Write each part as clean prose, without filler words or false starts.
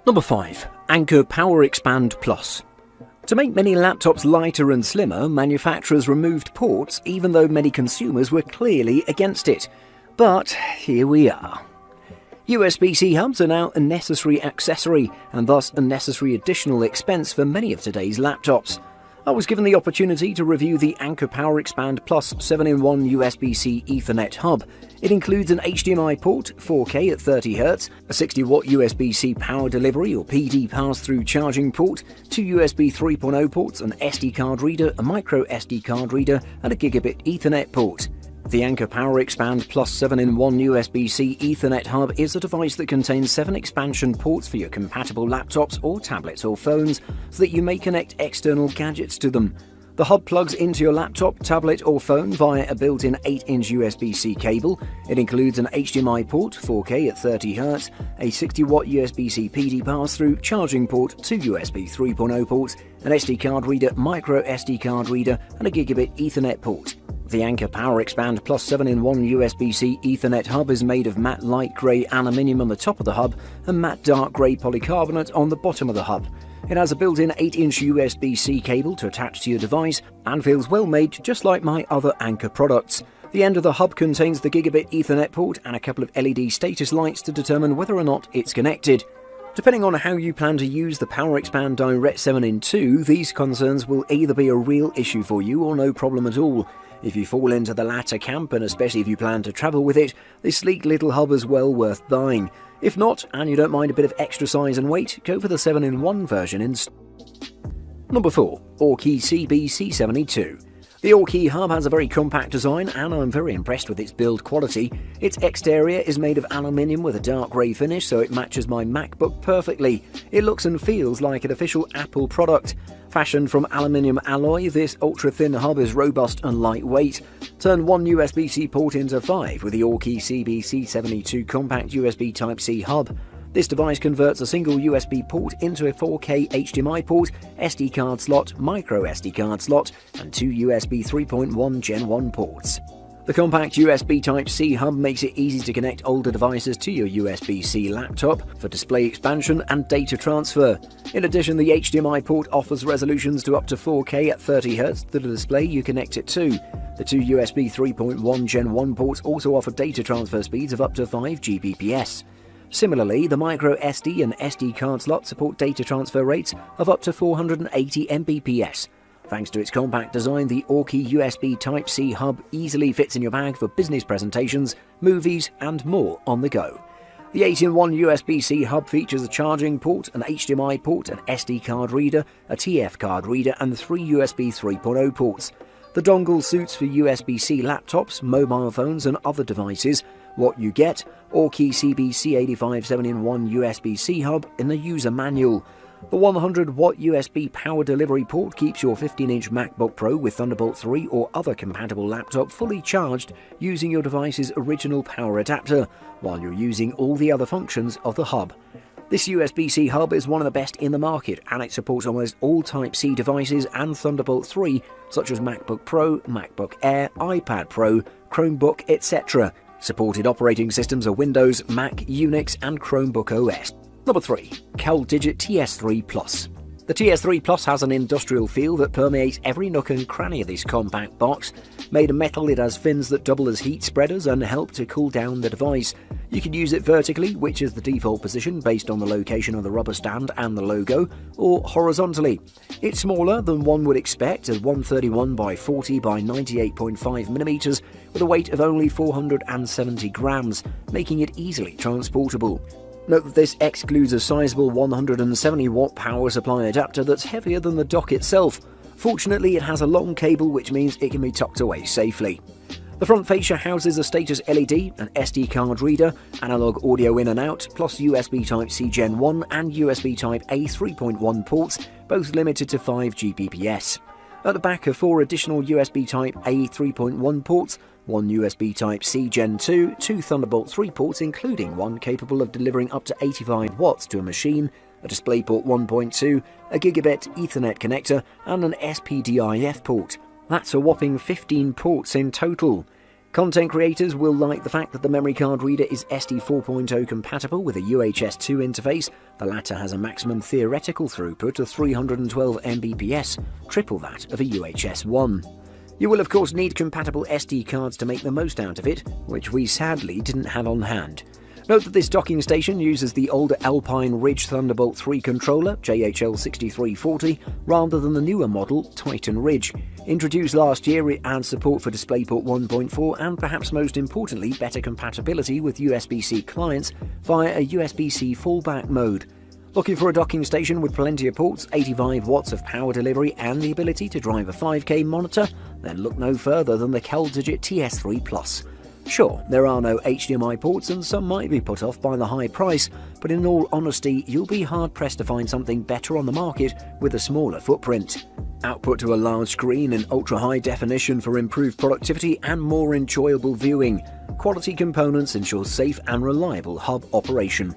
Number 5. Anker Power Expand Plus. To make many laptops lighter and slimmer, manufacturers removed ports even though many consumers were clearly against it. But here we are. USB-C hubs are now a necessary accessory and thus a necessary additional expense for many of today's laptops. I was given the opportunity to review the Anker Power Expand Plus 7-in-1 USB-C Ethernet hub. It includes an HDMI port, 4K at 30Hz, a 60-watt USB-C power delivery or PD pass-through charging port, 2 USB 3.0 ports, an SD card reader, a micro SD card reader, and a gigabit Ethernet port. The Anker Power Expand Plus 7-in-1 USB-C Ethernet hub is a device that contains 7 expansion ports for your compatible laptops or tablets or phones so that you may connect external gadgets to them. The hub plugs into your laptop, tablet or phone via a built-in 8-inch USB-C cable. It includes an HDMI port, 4K at 30Hz, a 60-watt USB-C PD pass-through charging port, 2 USB 3.0 ports, an SD card reader, micro SD card reader, and a gigabit Ethernet port. The Anker Power Expand Plus 7-in-1 USB-C Ethernet hub is made of matte light grey aluminium on the top of the hub and matte dark grey polycarbonate on the bottom of the hub. It has a built-in 8-inch USB-C cable to attach to your device and feels well made just like my other Anker products. The end of the hub contains the gigabit Ethernet port and a couple of LED status lights to determine whether or not it's connected. Depending on how you plan to use the Power Expand Direct 7-in-2, these concerns will either be a real issue for you or no problem at all. If you fall into the latter camp, and especially if you plan to travel with it, this sleek little hub is well worth buying. If not, and you don't mind a bit of extra size and weight, go for the 7-in-1 version instead. Number 4. Orki CB-C72. The Orki hub has a very compact design and I'm very impressed with its build quality. Its exterior is made of aluminium with a dark grey finish so it matches my MacBook perfectly. It looks and feels like an official Apple product. Fashioned from aluminium alloy, this ultra-thin hub is robust and lightweight. Turn one USB-C port into 5 with the Orki CB-C72 compact USB Type-C hub. This device converts a single USB port into a 4K HDMI port, SD card slot, micro SD card slot, and 2 USB 3.1 Gen 1 ports. The compact USB Type-C hub makes it easy to connect older devices to your USB-C laptop for display expansion and data transfer. In addition, the HDMI port offers resolutions to up to 4K at 30Hz to the display you connect it to. The 2 USB 3.1 Gen 1 ports also offer data transfer speeds of up to 5 Gbps. Similarly, the micro SD and SD card slot support data transfer rates of up to 480 Mbps. Thanks to its compact design, the Orki USB Type-C hub easily fits in your bag for business presentations, movies, and more on the go. The 8-in-1 USB-C hub features a charging port, an HDMI port, an SD card reader, a TF card reader, and 3 USB 3.0 ports. The dongle suits for USB-C laptops, mobile phones, and other devices. What you get: Orki CB-C85 7-in-1 USB-C hub in the user manual. The 100-watt USB power delivery port keeps your 15-inch MacBook Pro with Thunderbolt 3 or other compatible laptop fully charged using your device's original power adapter, while you're using all the other functions of the hub. This USB-C hub is one of the best in the market, and it supports almost all Type-C devices and Thunderbolt 3, such as MacBook Pro, MacBook Air, iPad Pro, Chromebook, etc. Supported operating systems are Windows, Mac, Unix, and Chromebook OS. Number 3. CalDigit TS3 Plus. The TS3 Plus has an industrial feel that permeates every nook and cranny of this compact box. Made of metal, it has fins that double as heat spreaders and help to cool down the device. You can use it vertically, which is the default position based on the location of the rubber stand and the logo, or horizontally. It's smaller than one would expect at 131 by 40 by 98.5mm with a weight of only 470 grams, making it easily transportable. Note that this excludes a sizable 170-watt power supply adapter that's heavier than the dock itself. Fortunately, it has a long cable, which means it can be tucked away safely. The front fascia houses a status LED, an SD card reader, analog audio in and out, plus USB Type-C Gen 1 and USB Type-A 3.1 ports, both limited to 5 Gbps. At the back are 4 additional USB Type-A 3.1 ports, 1 USB Type-C Gen 2, 2 Thunderbolt 3 ports including one capable of delivering up to 85 watts to a machine, a DisplayPort 1.2, a gigabit Ethernet connector, and an SPDIF port. That's a whopping 15 ports in total. Content creators will like the fact that the memory card reader is SD 4.0 compatible with a UHS 2 interface. The latter has a maximum theoretical throughput of 312 Mbps, triple that of a UHS 1. You will of course need compatible SD cards to make the most out of it, which we sadly didn't have on hand. Note that this docking station uses the older Alpine Ridge Thunderbolt 3 controller, JHL6340, rather than the newer model, Titan Ridge. Introduced last year, it adds support for DisplayPort 1.4 and perhaps most importantly, better compatibility with USB-C clients via a USB-C fallback mode. Looking for a docking station with plenty of ports, 85 watts of power delivery and the ability to drive a 5K monitor? Then look no further than the Keldigit TS3 Plus. Sure, there are no HDMI ports and some might be put off by the high price, but in all honesty, you'll be hard-pressed to find something better on the market with a smaller footprint. Output to a large screen in ultra-high definition for improved productivity and more enjoyable viewing. Quality components ensure safe and reliable hub operation.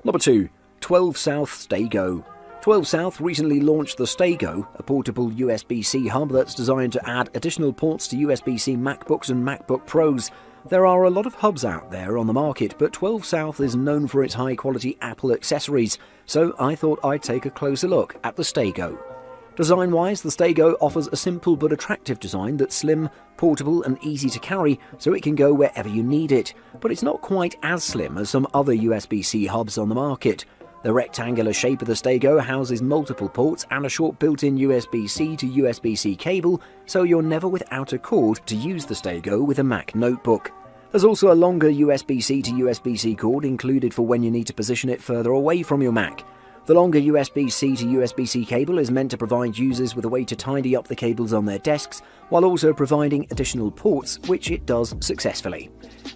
Number 2. 12 South Stay-Go. 12 South recently launched the Stay-Go, a portable USB-C hub that's designed to add additional ports to USB-C MacBooks and MacBook Pros. There are a lot of hubs out there on the market, but 12 South is known for its high-quality Apple accessories, so I thought I'd take a closer look at the Stay-Go. Design-wise, the Stay-Go offers a simple but attractive design that's slim, portable and easy to carry, so it can go wherever you need it. But it's not quite as slim as some other USB-C hubs on the market. The rectangular shape of the Stay-Go houses multiple ports and a short built-in USB-C to USB-C cable, so you're never without a cord to use the Stay-Go with a Mac notebook. There's also a longer USB-C to USB-C cord included for when you need to position it further away from your Mac. The longer USB-C to USB-C cable is meant to provide users with a way to tidy up the cables on their desks, while also providing additional ports, which it does successfully.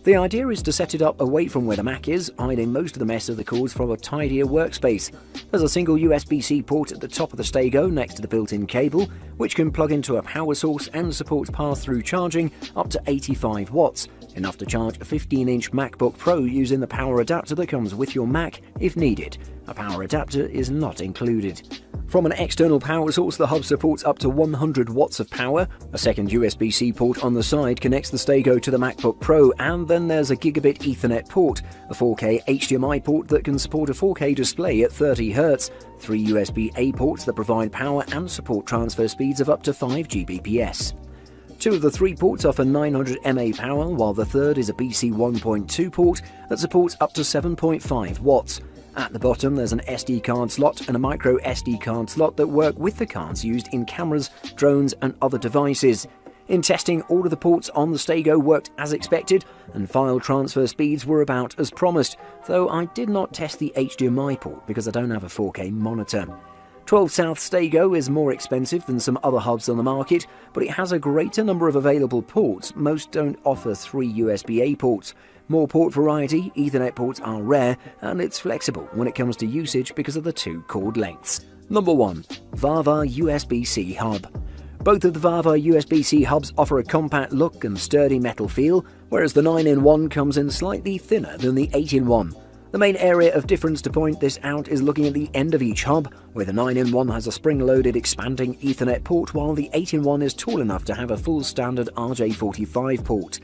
The idea is to set it up away from where the Mac is, hiding most of the mess of the cords from a tidier workspace. There's a single USB-C port at the top of the Stay-Go next to the built-in cable, which can plug into a power source and supports pass-through charging up to 85 watts, enough to charge a 15-inch MacBook Pro using the power adapter that comes with your Mac if needed. A power adapter is not included. From an external power source, the hub supports up to 100 watts of power. A second USB-C port on the side connects the Stay-Go to the MacBook Pro, and then there's a gigabit Ethernet port, a 4K HDMI port that can support a 4K display at 30 Hz, 3 USB-A ports that provide power and support transfer speeds of up to 5 Gbps. 2 of the 3 ports offer 900 mAh power, while the third is a BC 1.2 port that supports up to 7.5 watts. At the bottom there's an SD card slot and a micro SD card slot that work with the cards used in cameras, drones and other devices. In testing, all of the ports on the Stay-Go worked as expected and file transfer speeds were about as promised, though I did not test the HDMI port because I don't have a 4K monitor. 12 South Stay-Go is more expensive than some other hubs on the market, but it has a greater number of available ports. Most don't offer 3 USB-A ports. More port variety, Ethernet ports are rare, and it's flexible when it comes to usage because of the 2 cord lengths. Number 1. Vava USB-C Hub. Both of the Vava USB-C hubs offer a compact look and sturdy metal feel, whereas the 9-in-1 comes in slightly thinner than the 8-in-1. The main area of difference to point this out is looking at the end of each hub, where the 9-in-1 has a spring-loaded expanding Ethernet port, while the 8-in-1 is tall enough to have a full standard RJ45 port.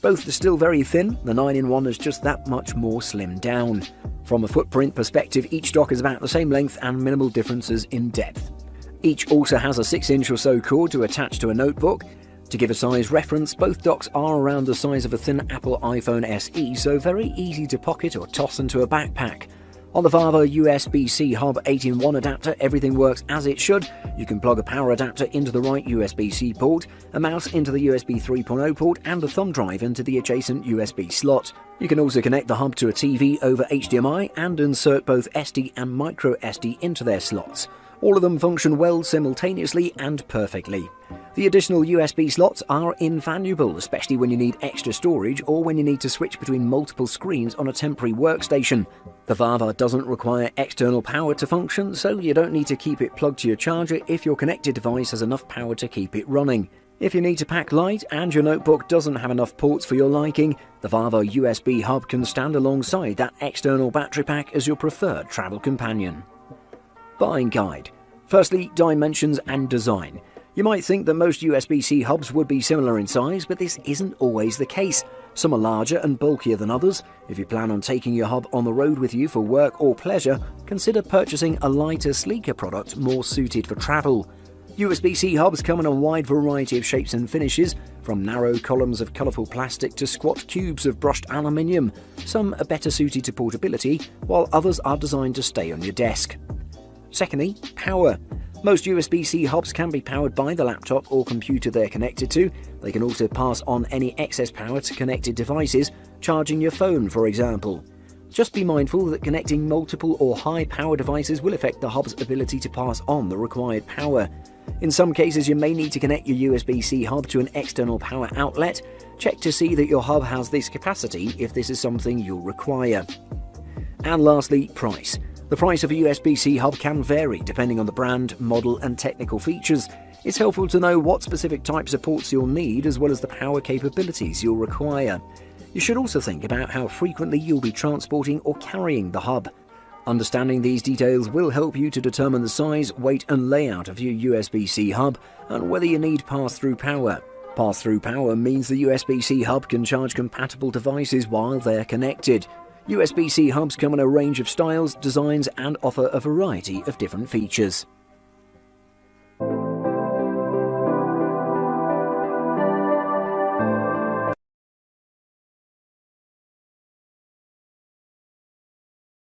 Both are still very thin, the 9-in-1 is just that much more slimmed down. From a footprint perspective, each dock is about the same length and minimal differences in depth. Each also has a 6-inch or so cord to attach to a notebook. To give a size reference, both docks are around the size of a thin Apple iPhone SE, so very easy to pocket or toss into a backpack. On the Vava USB-C Hub 8-in-1 adapter, everything works as it should. You can plug a power adapter into the right USB-C port, a mouse into the USB 3.0 port, and a thumb drive into the adjacent USB slot. You can also connect the hub to a TV over HDMI and insert both SD and micro SD into their slots. All of them function well simultaneously and perfectly. The additional USB slots are invaluable, especially when you need extra storage or when you need to switch between multiple screens on a temporary workstation. The Vava doesn't require external power to function, so you don't need to keep it plugged to your charger if your connected device has enough power to keep it running. If you need to pack light and your notebook doesn't have enough ports for your liking, the Vava USB hub can stand alongside that external battery pack as your preferred travel companion. Buying guide. Firstly, dimensions and design. You might think that most USB-C hubs would be similar in size, but this isn't always the case. Some are larger and bulkier than others. If you plan on taking your hub on the road with you for work or pleasure, consider purchasing a lighter, sleeker product more suited for travel. USB-C hubs come in a wide variety of shapes and finishes, from narrow columns of colourful plastic to squat cubes of brushed aluminium. Some are better suited to portability, while others are designed to stay on your desk. Secondly, power. Most USB-C hubs can be powered by the laptop or computer they're connected to. They can also pass on any excess power to connected devices, charging your phone, for example. Just be mindful that connecting multiple or high-power devices will affect the hub's ability to pass on the required power. In some cases, you may need to connect your USB-C hub to an external power outlet. Check to see that your hub has this capacity if this is something you'll require. And lastly, price. The price of a USB-C hub can vary depending on the brand, model and technical features. It's helpful to know what specific types of ports you'll need as well as the power capabilities you'll require. You should also think about how frequently you'll be transporting or carrying the hub. Understanding these details will help you to determine the size, weight and layout of your USB-C hub and whether you need pass-through power. Pass-through power means the USB-C hub can charge compatible devices while they're connected. USB-C hubs come in a range of styles, designs and offer a variety of different features.